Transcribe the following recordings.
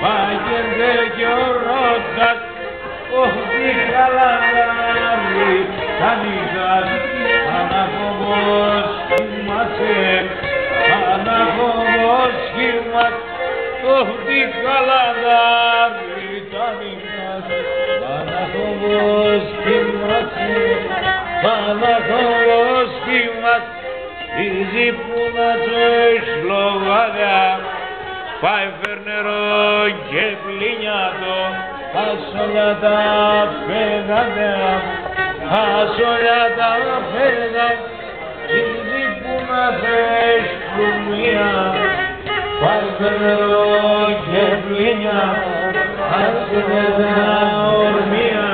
πάγεται κι ο ρώτας, όχι χαλαράρι, θα νυχάς, αναφοβός κοιμάσαι, αναφοβός κοιμάσαι, όχι χαλαράρι, θα νυχάς, αναφοβός κοιμάσαι, αναφοβός κοιμάσαι, ήζη που να τρέχει λογάδια, πάει φέρνερο και πλυνιάτο, ασόλια τα φέγανε, ασόλια τα φέγανε, ήδη που να θες πλουμία, πάει φέρνερο και πλυνιάτο, ασόλια τα ορμία,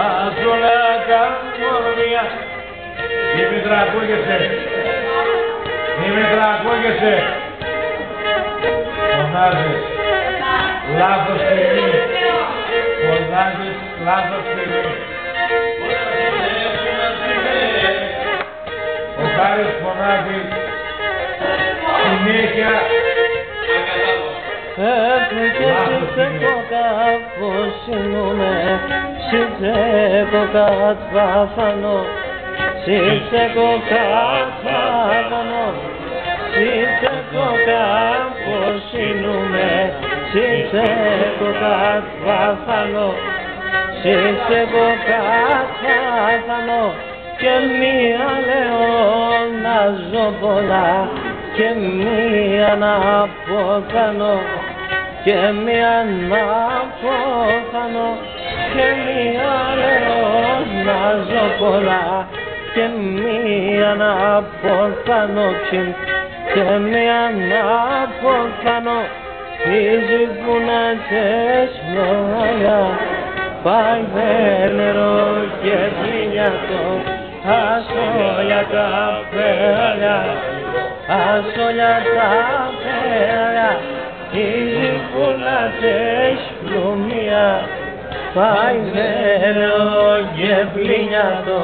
ασόλια τα ορμία. Δήμητρα, ακούγεσαι, Δήμητρα, ακούγεσαι. Φωνάζεις, λάθος στιγμή, φωνάζεις, λάθος στιγμή. Ο Χάρης φωνάζει, συνέχεια, Έφυγε και κάπως σύνομαι, σύντεκο κατβάφανο, σύντεκο κατβάφανο, σύντεκο κάπως σύνομαι, σύντεκο κατβάφανο, σύντεκο κατβάφανο, και μία λέω να ζω πολλά, και μία να αποθανώ, και μία να αποθανώ, και μία λέω να ζω πολλά, και μία να αποθανώ, και μία να αποθανώ, ήζη που να τεσμόλια, πάει νερό και πλυνιάτο, ασόλια τα πέλια, ασόλια τα πέλια, ήζη που να τες πλουμία, πάει νερό και πλυνιάτο,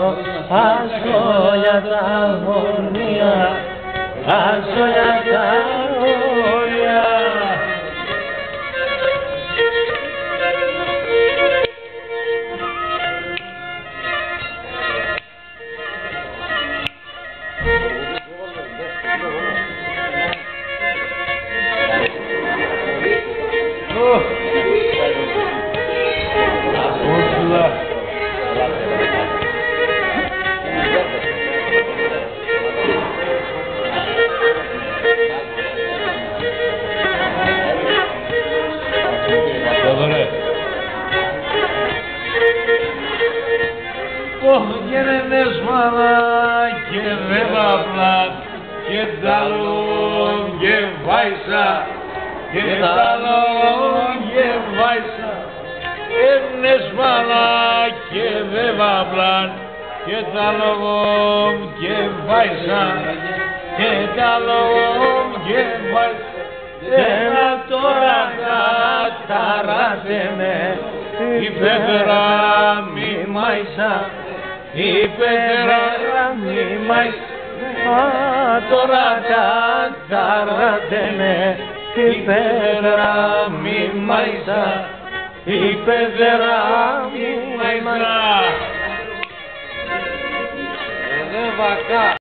ασόλια τα ορμία, ασόλια τα ορμία. Γερένες μάνα και βεβαπλά και ταλόν και βάισα και ταλόν και βάισα, γερένες μάνα και βεβαπλά και ταλόν και βάισα και ταλόν και βάισα, ένα τώρα καταράτενε η πέτρα μη μάισα, η πέτρα μη μάισα, τώρα καταράτενε η πέτρα μη μάισα, η πέτρα μη μάισα.